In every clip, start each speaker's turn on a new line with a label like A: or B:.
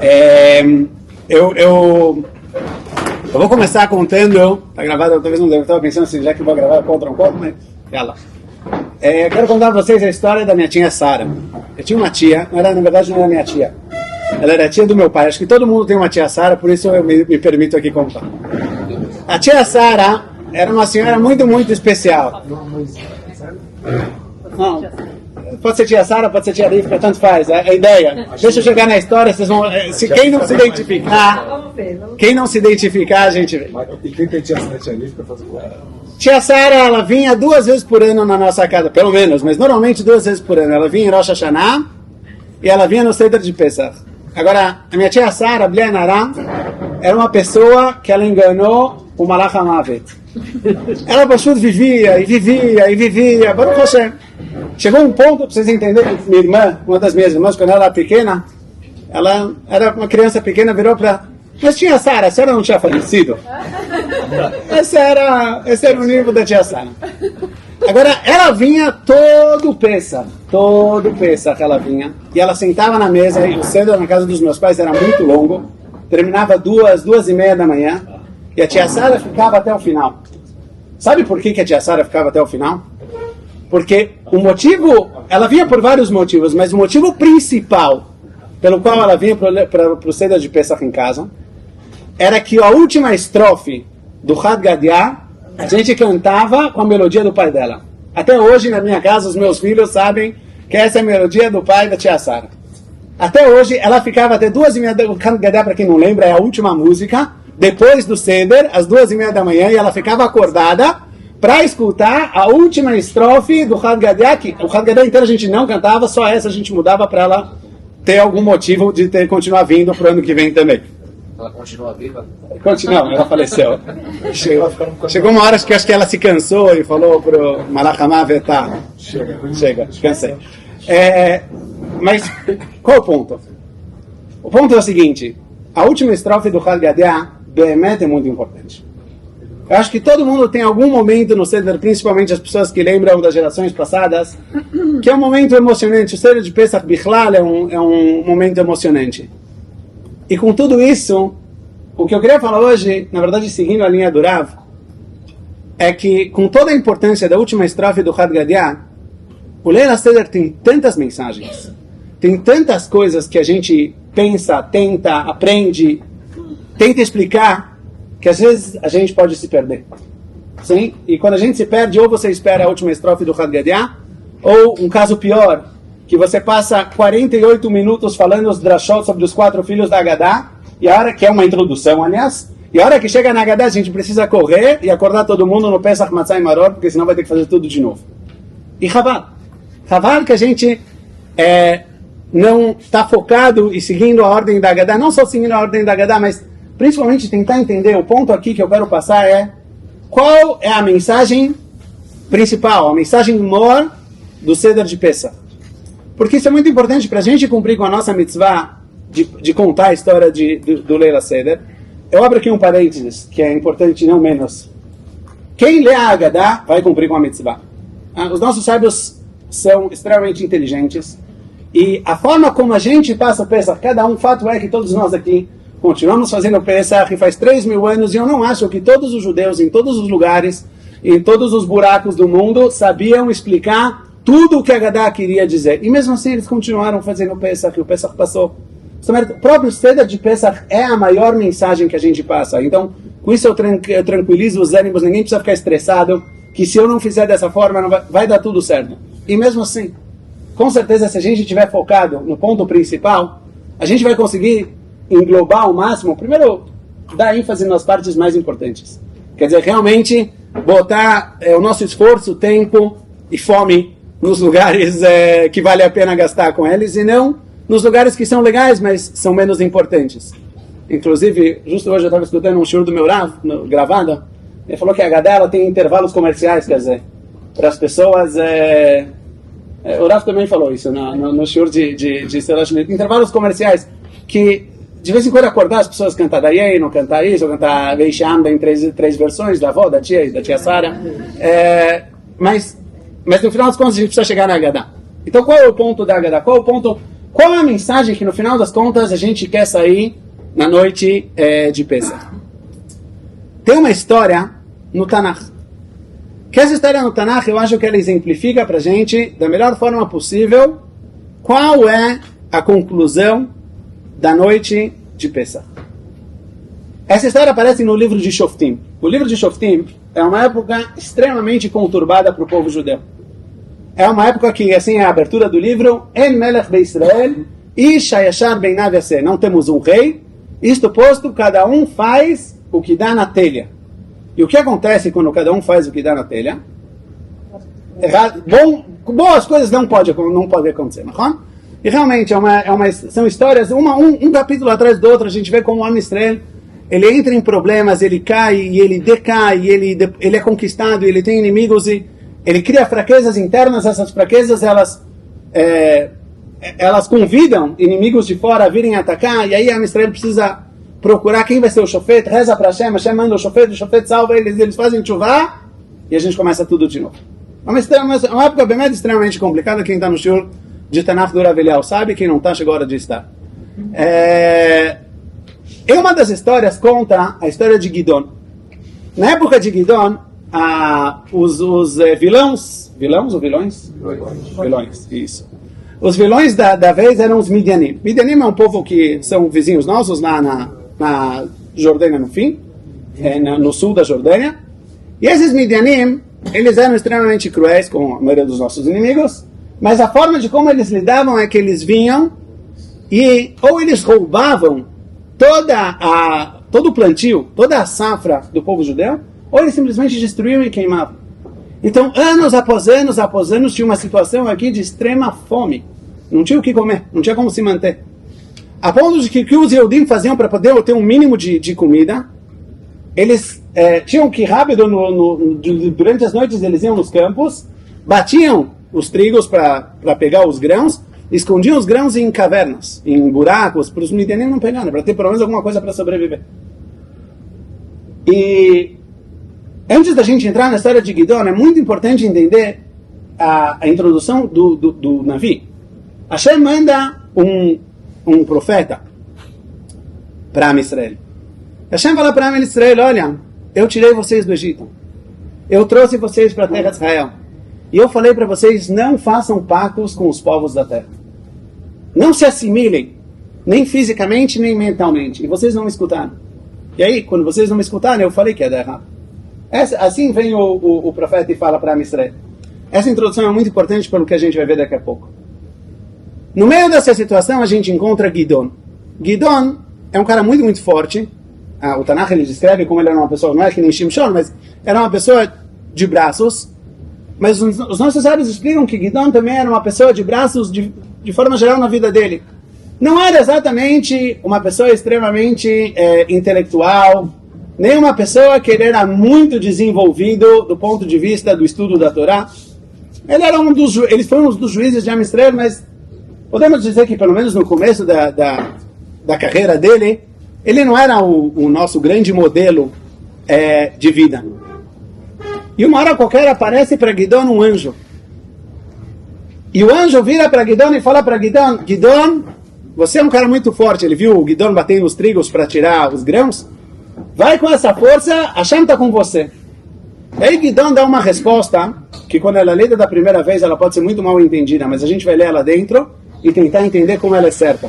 A: Eu vou começar contando, tá gravado, talvez não deve, estava pensando se já que vou gravar contra um pouco, mas ela. Eu quero contar para vocês a história da minha tia Sara. Eu tinha uma tia, na verdade não era minha tia, ela era a tia do meu pai. Acho que todo mundo tem uma tia Sara, por isso eu me permito aqui contar. A tia Sara era uma senhora muito, muito especial. Não, pode ser tia Sara, pode ser tia Rivka, tanto faz, é a ideia. Deixa eu chegar na história, vocês vão. Quem não se identificar, a gente vê.
B: E quem tem tia Sara e tia Rivka faz o quê?
A: Tia Sara, ela vinha 2 vezes por ano na nossa casa, pelo menos, mas normalmente 2 vezes por ano. Ela vinha em Rosh Hashanah e ela vinha no Seder de Pesach. Agora, a minha tia Sara, Bli Nará, era uma pessoa que ela enganou o Malach HaMavet. Ela, Pashut, vivia. Baruch Hashem. Chegou um ponto, para vocês entenderem, minha irmã, uma das minhas irmãs, quando ela era pequena, ela era uma criança pequena, virou para... Mas tia Sara, a senhora não tinha falecido? Esse era o nível da tia Sara. Agora, ela vinha todo Pesach ela vinha, e ela sentava na mesa, e o cedo na casa dos meus pais era muito longo, terminava 2h30 da manhã, e a tia Sara ficava até o final. Sabe por que a tia Sara ficava até o final? Porque o motivo, ela vinha por vários motivos, mas o motivo principal pelo qual ela vinha para o Seder de Pesach em casa, era que a última estrofe do Had Gadya, a gente cantava com a melodia do pai dela. Até hoje, na minha casa, os meus filhos sabem que essa é a melodia do pai da tia Sara. Até hoje, ela ficava até 2h30, o Had Gadya, para quem não lembra, é a última música, depois do Seder, às 2h30 da manhã, e ela ficava acordada para escutar a última estrofe do Had Gadya, que o Had Gadya inteiro a gente não cantava, só essa a gente mudava para ela ter algum motivo de continuar vindo para o ano que vem também.
C: Ela continua viva?
A: Não, ela faleceu. Chegou uma hora que acho que ela se cansou e falou para o Malach HaMavet, tá, chega, cansei. Mas qual é o ponto? O ponto é o seguinte, a última estrofe do Had Gadya, Behemet, é muito importante. Eu acho que todo mundo tem algum momento no Seder, principalmente as pessoas que lembram das gerações passadas, que é um momento emocionante. O Seder de Pesach Bichlal é um momento emocionante. E com tudo isso, o que eu queria falar hoje, na verdade seguindo a linha do Rav, é que com toda a importância da última estrofe do Had Gadya, o Leil HaSeder tem tantas mensagens, tem tantas coisas que a gente pensa, tenta, aprende, tenta explicar, que às vezes a gente pode se perder. Sim? E quando a gente se perde, ou você espera a última estrofe do Had Gadya, ou um caso pior, que você passa 48 minutos falando os drashot sobre os 4 filhos da Agadá, e a hora que é uma introdução, aliás, e a hora que chega na Agadá, a gente precisa correr e acordar todo mundo no Pesach Matzah e Maror, porque senão vai ter que fazer tudo de novo. E Chaval que a gente não está focado e seguindo a ordem da Agadá, não só seguindo a ordem da Agadá, mas principalmente tentar entender. O ponto aqui que eu quero passar é qual é a mensagem principal, a mensagem maior do Seder de Pesach. Porque isso é muito importante para a gente cumprir com a nossa mitzvah de contar a história do Leil HaSeder. Eu abro aqui um parênteses, que é importante não menos. Quem lê a Agadá vai cumprir com a mitzvah. Os nossos sábios são extremamente inteligentes. E a forma como a gente passa o Pesach, cada um, fato é que todos nós aqui continuamos fazendo Pesach faz 3.000 anos, e eu não acho que todos os judeus, em todos os lugares, em todos os buracos do mundo, sabiam explicar tudo o que a Agadá queria dizer. E mesmo assim eles continuaram fazendo o Pesach, e o Pesach passou. O próprio Seder de Pesach é a maior mensagem que a gente passa. Então, com isso eu tranquilizo os ânimos, ninguém precisa ficar estressado, que se eu não fizer dessa forma, não vai dar tudo certo. E mesmo assim, com certeza, se a gente estiver focado no ponto principal, a gente vai conseguir englobar ao máximo, primeiro, dar ênfase nas partes mais importantes. Quer dizer, realmente, botar o nosso esforço, tempo e fome nos lugares que vale a pena gastar com eles, e não nos lugares que são legais, mas são menos importantes. Inclusive, justo hoje eu estava escutando um shiur do meu Rav, gravado, ele falou que a Agadá ela tem intervalos comerciais, quer dizer, para as pessoas... o Rav também falou isso no shiur de Selash, intervalos comerciais, que de vez em quando acordar as pessoas cantar Dayen, ou cantar isso, ou cantar Veisham, em três versões, da avó, da tia e da tia Sara, mas no final das contas a gente precisa chegar na Agadá. Então qual é o ponto da Agadá? Qual é o ponto Qual é a mensagem que no final das contas a gente quer sair na noite de Pesach? Tem uma história no Tanakh. Que essa história no Tanakh eu acho que ela exemplifica para a gente da melhor forma possível qual é a conclusão da noite de Pesach. Essa história aparece no livro de Shoftim. O livro de Shoftim é uma época extremamente conturbada para o povo judeu. É uma época que, assim, é a abertura do livro, En Melech Be'Israel, Ish HaYashar Beinav Yaseh. Não temos um rei, isto posto, cada um faz o que dá na telha. E o que acontece quando cada um faz o que dá na telha? Boas coisas não podem acontecer, não? E realmente são histórias, um capítulo atrás do outro, a gente vê como o Am Yisrael, ele entra em problemas, ele cai, e ele decai, e ele é conquistado, e ele tem inimigos, e ele cria fraquezas internas. Essas fraquezas, elas convidam inimigos de fora a virem atacar, e aí a Israel precisa procurar quem vai ser o shofet, reza para Hashem, Hashem manda o shofet salva eles fazem chuvá, e a gente começa tudo de novo. É uma época bem extremamente complicada. Quem está no shiur de Tanakh do Rav Eliyahu sabe, quem não está, chegou a hora de estar. E uma das histórias conta a história de Gidon. Na época de Gidon, os vilões, ou vilões? Vilões, isso. Os vilões da vez eram os Midianim. Midianim é um povo que são vizinhos nossos lá na Jordânia, no fim, no sul da Jordânia. E esses Midianim, eles eram extremamente cruéis com a maioria dos nossos inimigos, mas a forma de como eles lidavam é que eles vinham e ou eles roubavam todo o plantio, toda a safra do povo judeu, ou eles simplesmente destruíam e queimavam. Então, anos após anos, tinha uma situação aqui de extrema fome. Não tinha o que comer, não tinha como se manter. A ponto de que os Yehudim faziam para poder ter um mínimo de comida, eles tinham que rápido, durante as noites, eles iam nos campos, batiam os trigos para pegar os grãos, escondiam os grãos em cavernas, em buracos, para os midianim não pegarem, para ter pelo menos alguma coisa para sobreviver. E antes da gente entrar na história de Gidon, é muito importante entender a introdução do Navi. Hashem manda um profeta para Am Yisrael. Hashem fala para Am Yisrael: olha, eu tirei vocês do Egito, eu trouxe vocês para a terra de Israel, e eu falei para vocês: não façam pactos com os povos da terra, não se assimilem, nem fisicamente nem mentalmente. E vocês não me escutaram. E aí, quando vocês não me escutaram, eu falei que ia dar errado. Assim vem o profeta e fala para Am Yisrael. Essa introdução é muito importante pelo que a gente vai ver daqui a pouco. No meio dessa situação, a gente encontra Gidon. Gidon é um cara muito, muito forte. O Tanakh ele descreve como ele era uma pessoa, não é que nem Shimshon, mas era uma pessoa de braços. Mas os nossos sábios explicam que Gidon também era uma pessoa de braços de forma geral na vida dele. Não era exatamente uma pessoa extremamente intelectual, nem uma pessoa que ele era muito desenvolvido do ponto de vista do estudo da Torá. Eles foram um dos juízes de Am Yisrael, mas podemos dizer que pelo menos no começo da carreira dele, ele não era o nosso grande modelo de vida. E uma hora qualquer aparece para Gidon um anjo. E o anjo vira para Gidon e fala para Gidon: Gidon, você é um cara muito forte. Ele viu o Gidon batendo os trigos para tirar os grãos. Vai com essa força, Hashem está com você. E aí Gidon dá uma resposta, que quando ela é lida da primeira vez, ela pode ser muito mal entendida, mas a gente vai ler ela dentro e tentar entender como ela é certa.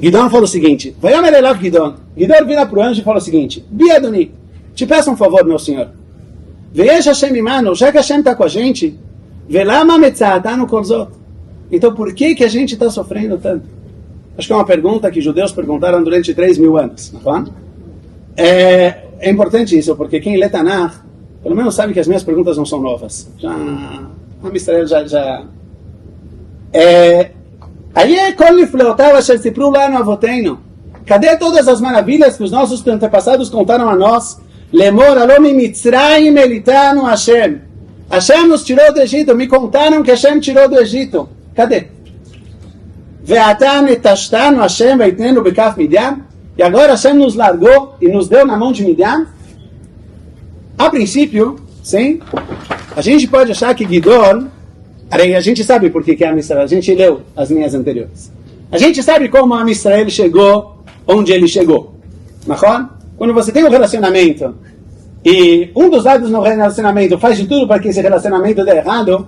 A: Gidon fala o seguinte: Gidon vira para o anjo e fala o seguinte: Biadoni, te peço um favor, meu senhor. Veja Hashem imano, já que Hashem está com a gente, velama metzatanu kolzot. Então por que a gente está sofrendo tanto? Acho que é uma pergunta que judeus perguntaram durante 3.000 anos. Não é? É importante isso, porque quem lê Tanakh, pelo menos sabe que as minhas perguntas não são novas. A Israel já... Cadê todas as maravilhas que os nossos antepassados contaram a nós? Lemor alomi mitzrayim elitanu Hashem. Hashem nos tirou do Egito. Me contaram que Hashem tirou do Egito. Cadê? E agora Hashem nos largou e nos deu na mão de Midian? A princípio, sim, a gente pode achar que Gidon Aí a gente sabe por que é Am Israel. A gente leu as linhas anteriores. A gente sabe como Am Israel chegou onde ele chegou. Quando você tem um relacionamento e um dos lados no relacionamento faz de tudo para que esse relacionamento dê errado,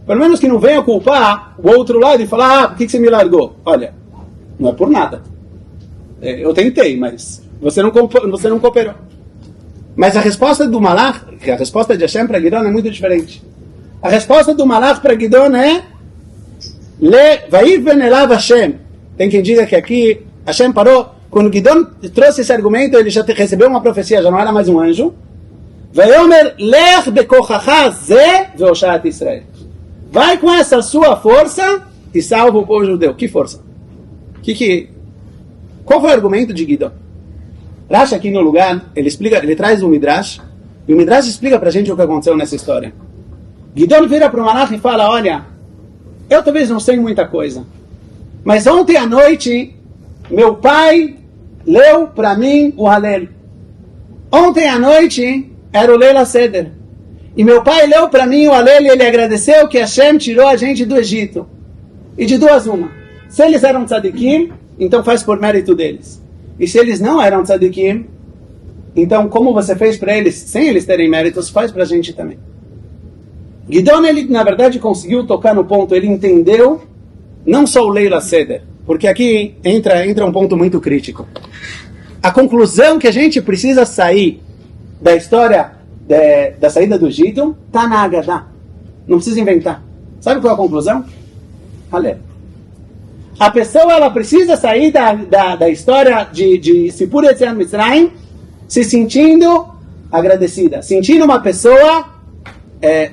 A: pelo menos que não venha culpar o outro lado e falar, por que você me largou? Olha, não é por nada. Eu tentei, mas você não cooperou. Mas a resposta do Malach, que a resposta de Hashem para Gidon é muito diferente. A resposta do Malach para Gidon é Vaiven elav Hashem. Tem quem diga que aqui Hashem parou. Quando Gidon trouxe esse argumento, ele já recebeu uma profecia, já não era mais um anjo. Vayomer lech bekochacha ze veoshat Israel. Vai com essa sua força e salva o povo judeu. Que força? Qual foi o argumento de Gidon? Rashi aqui no lugar, ele traz o Midrash, e o Midrash explica pra gente o que aconteceu nessa história. Gidon vira para o Malach e fala, olha, eu talvez não sei muita coisa, mas ontem à noite, meu pai leu para mim o Halel. Ontem à noite, era o Leil HaSeder. E meu pai leu para mim o Halel e ele agradeceu que Hashem tirou a gente do Egito. E de duas uma. Se eles eram tzadikim, então faz por mérito deles. E se eles não eram tzadikim, então como você fez para eles, sem eles terem méritos, faz para a gente também. Gidon, ele na verdade conseguiu tocar no ponto, ele entendeu não só o Leil HaSeder, porque aqui entra um ponto muito crítico. A conclusão que a gente precisa sair da história da saída do Egito está na Haggadah. Não precisa inventar. Sabe qual é a conclusão? Halel. A pessoa ela precisa sair da história de Sipur Yetziat Mitzrayim se sentindo agradecida, sentindo uma pessoa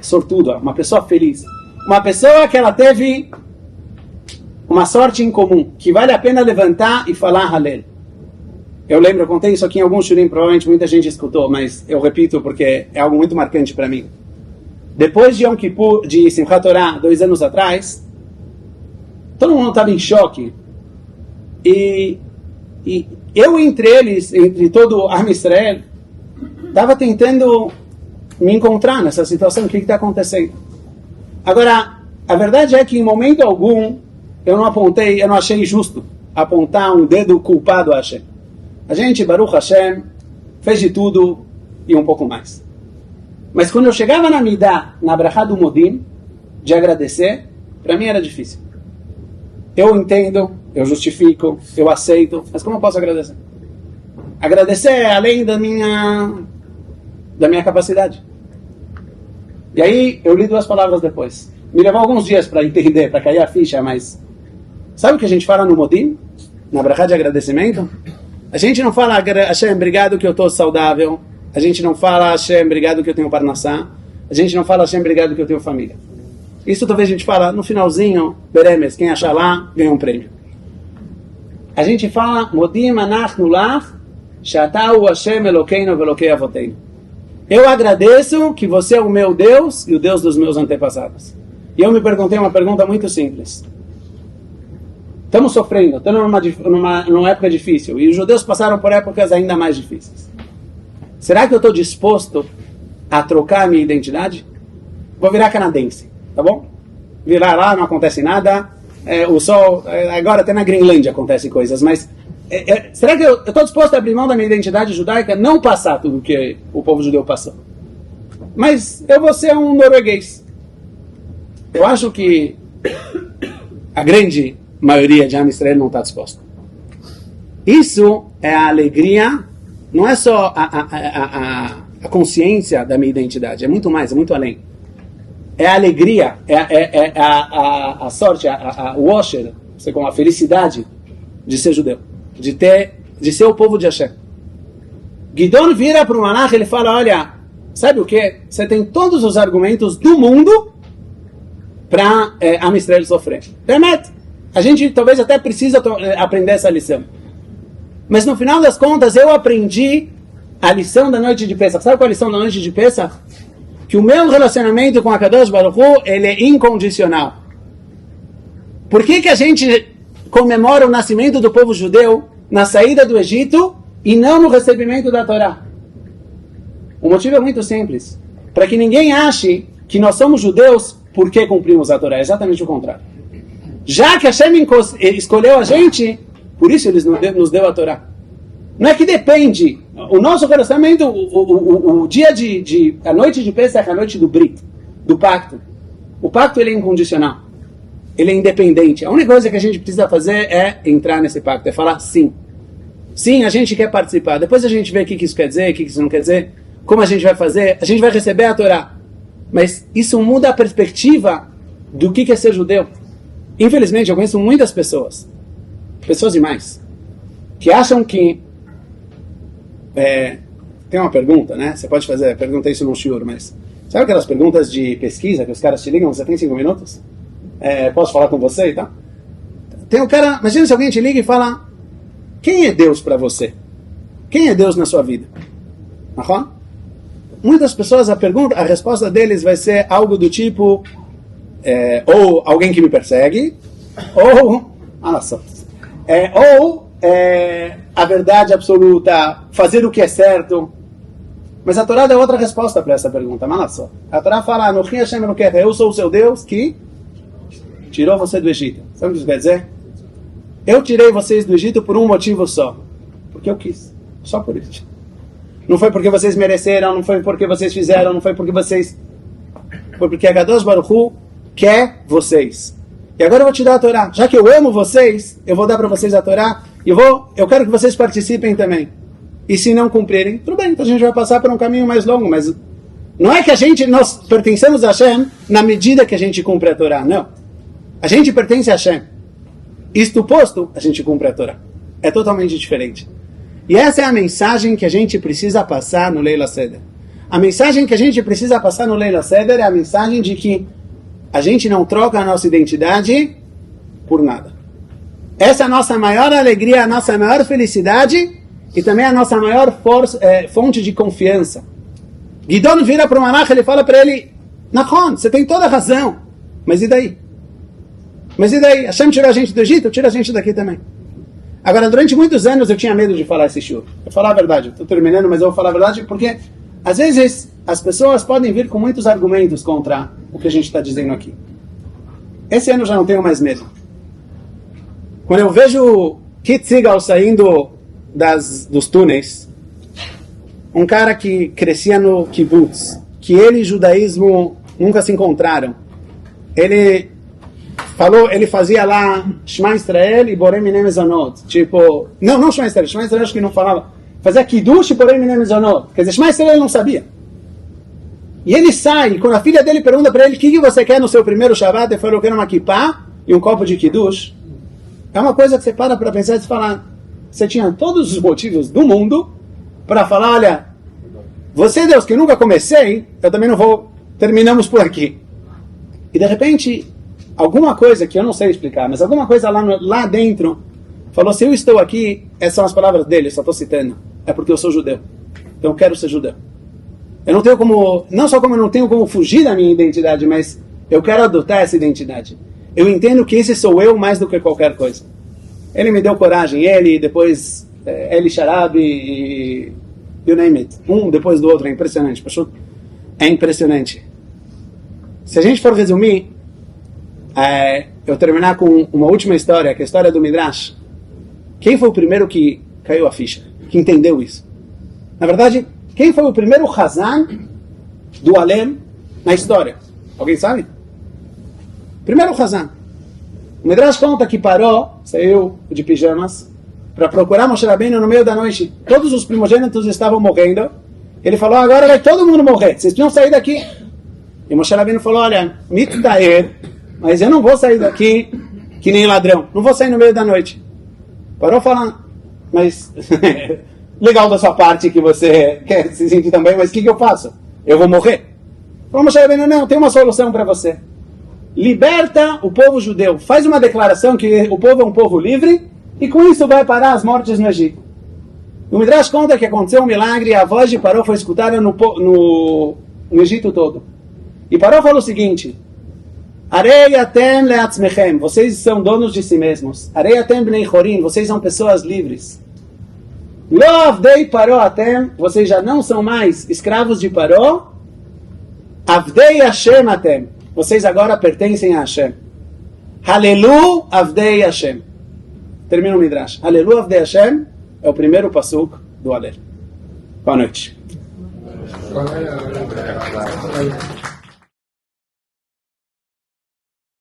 A: sortuda, uma pessoa feliz, uma pessoa que ela teve uma sorte em comum, que vale a pena levantar e falar Halel. Eu lembro, eu contei isso aqui em alguns shurim, provavelmente muita gente escutou, mas eu repito porque é algo muito marcante para mim. Depois de Yom Kippur, de Simchat Torah, 2 anos atrás, todo mundo estava em choque. E eu, entre todo o Am Israel, estava tentando me encontrar nessa situação, o que está acontecendo. Agora, a verdade é que em momento algum, eu não achei justo apontar um dedo culpado a Hashem. A gente, Baruch Hashem, fez de tudo e um pouco mais. Mas quando eu chegava na Midah, na Brachá do Modim, de agradecer, para mim era difícil. Eu entendo, eu justifico, eu aceito, mas como eu posso agradecer? Agradecer é além da minha capacidade. E aí eu li 2 palavras depois. Me levou alguns dias para entender, para cair a ficha, mas sabe o que a gente fala no Modim? Na Brachá de agradecimento? A gente não fala, Hashem, obrigado que eu estou saudável. A gente não fala, Hashem, obrigado que eu tenho parnassá. A gente não fala, Hashem, obrigado que eu tenho família. Isso talvez a gente fala no finalzinho, Beremes, quem achar lá, ganha um prêmio. A gente fala, Modim anachnu lach, shatau Hashem Elokeinu velokei avoteinu. Eu agradeço que você é o meu Deus e o Deus dos meus antepassados. E eu me perguntei uma pergunta muito simples. Estamos sofrendo, estamos numa época difícil. E os judeus passaram por épocas ainda mais difíceis. Será que eu estou disposto a trocar a minha identidade? Vou virar canadense, tá bom? Virar lá, não acontece nada. O sol, agora até na Grinlândia acontecem coisas, mas será que eu estou disposto a abrir mão da minha identidade judaica? Não passar tudo o que o povo judeu passou. Mas eu vou ser um norueguês. Eu acho que a grande maioria de Am Israel não está disposta. Isso é a alegria, não é só a consciência da minha identidade, é muito mais, é muito além. É a alegria, a sorte, o osher, a felicidade de ser judeu, de ser o povo de Hashem. Gidon vira para o Malach e ele fala, olha, sabe o que? Você tem todos os argumentos do mundo para Am Israel sofrer. Permite. A gente talvez até precisa aprender essa lição. Mas no final das contas, eu aprendi a lição da noite de Pesach. Sabe qual é a lição da noite de Pesach? Que o meu relacionamento com a Kadosh Baruch Hu, ele é incondicional. Por que a gente comemora o nascimento do povo judeu na saída do Egito e não no recebimento da Torá? O motivo é muito simples. Para que ninguém ache que nós somos judeus por que cumprimos a Torá, é exatamente o contrário. Já que Hashem escolheu a gente, por isso Ele nos deu a Torá. Não é que depende, o nosso relacionamento, o dia a noite de Pesach é a noite do Brit, do pacto. O pacto ele é incondicional, ele é independente. A única coisa que a gente precisa fazer é entrar nesse pacto, é falar sim. Sim, a gente quer participar. Depois a gente vê o que isso quer dizer, o que isso não quer dizer, como a gente vai fazer, a gente vai receber a Torá. Mas isso muda a perspectiva do que é ser judeu. Infelizmente, eu conheço muitas pessoas demais, que acham que... tem uma pergunta, né? Você pode fazer, pergunta isso no shiur, mas... Sabe aquelas perguntas de pesquisa que os caras te ligam, você tem 5 minutos? Posso falar com você e tal? Tem um cara, imagina se alguém te liga e fala: quem é Deus para você? Quem é Deus na sua vida? Aham? Muitas pessoas, a resposta deles vai ser algo do tipo... ou alguém que me persegue, ou a verdade absoluta, fazer o que é certo. Mas a Torá dá outra resposta para essa pergunta. A Torá fala: eu sou o seu Deus que tirou você do Egito. Sabe o que isso quer dizer? Eu tirei vocês do Egito por um motivo só, porque eu quis, só por isso. Não foi porque vocês mereceram, não foi porque vocês fizeram, não foi porque vocês... Foi porque a Kadosh Baruch Hu quer vocês. E agora eu vou te dar a Torá. Já que eu amo vocês, eu vou dar para vocês a Torá. E eu quero que vocês participem também. E se não cumprirem, tudo bem, então a gente vai passar por um caminho mais longo. Mas não é que nós pertencemos a Hashem na medida que a gente cumpre a Torá. Não. A gente pertence a Hashem. Isto posto, a gente cumpre a Torá. É totalmente diferente. E essa é a mensagem que a gente precisa passar no Leila Seder. A mensagem que a gente precisa passar no Leila Seder é a mensagem de que a gente não troca a nossa identidade por nada. Essa é a nossa maior alegria, a nossa maior felicidade e também a nossa maior fonte de confiança. Gidon vira para o Malach, ele fala para ele: Nachon, você tem toda a razão, mas e daí? Mas e daí? Hashem tirou a gente do Egito, tira a gente daqui também. Agora, durante muitos anos eu tinha medo de falar esse shiur. Eu vou falar a verdade, estou terminando, mas eu vou falar a verdade porque às vezes as pessoas podem vir com muitos argumentos contra o que a gente está dizendo aqui. Esse ano eu já não tenho mais medo. Quando eu vejo Kit Sigal saindo dos túneis, um cara que crescia no kibbutz, que ele e judaísmo nunca se encontraram, ele fazia lá Shema Israel e Borei Minei Mezonot, tipo, não Shema Israel acho que não falava, fazia Kiddush e Borei Minei Mezonot, quer dizer, Shema Israel ele não sabia. E ele sai, e quando a filha dele pergunta para ele: o que você quer no seu primeiro Shabbat? Ele falou: eu quero uma kippah e um copo de Kiddush. É uma coisa que você para pensar e fala: você tinha todos os motivos do mundo para falar: olha, você Deus que nunca comecei, eu também não vou, terminamos por aqui. E de repente, alguma coisa que eu não sei explicar, mas alguma coisa lá dentro falou: se eu estou aqui, essas são as palavras dele, só estou citando, é porque eu sou judeu, então eu quero ser judeu. Eu não tenho como, não só como eu não tenho como fugir da minha identidade, mas eu quero adotar essa identidade. Eu entendo que esse sou eu mais do que qualquer coisa. Ele me deu coragem, ele, depois Eli Sharabi e you name it. Um depois do outro, é impressionante. É impressionante. Se a gente for resumir, eu terminar com uma última história, que é a história do Midrash. Quem foi o primeiro que caiu a ficha? Que entendeu isso? Na verdade, quem foi o primeiro Hazan do Alem na história? Alguém sabe? Primeiro Hazan. O Midrash conta que saiu de pijamas, para procurar Moshe Rabbeinu no meio da noite. Todos os primogênitos estavam morrendo. Ele falou: agora vai todo mundo morrer, vocês precisam sair daqui. E Moshe Rabbeinu falou: olha, mitzaer, mas eu não vou sair daqui que nem ladrão. Não vou sair no meio da noite. Parou falando: mas legal da sua parte que você quer se sentir também, mas o que eu faço? Eu vou morrer? Falou Moshe Rabbeinu: não, tem uma solução para você. Liberta o povo judeu. Faz uma declaração que o povo é um povo livre e com isso vai parar as mortes no Egito. O Midrash conta que aconteceu um milagre e a voz de Paró foi escutada no Egito todo. E Paró falou o seguinte: Arei atem leatzmechem, vocês são donos de si mesmos. Arei atem bnei chorim, vocês são pessoas livres. Lo avdei Paró atem, vocês já não são mais escravos de Paró. Avdei Hashem atem, vocês agora pertencem a Hashem. Halelu Avdei Hashem. Termina o Midrash. Halelu Avdei Hashem é o primeiro pasuk do Halel. Boa noite.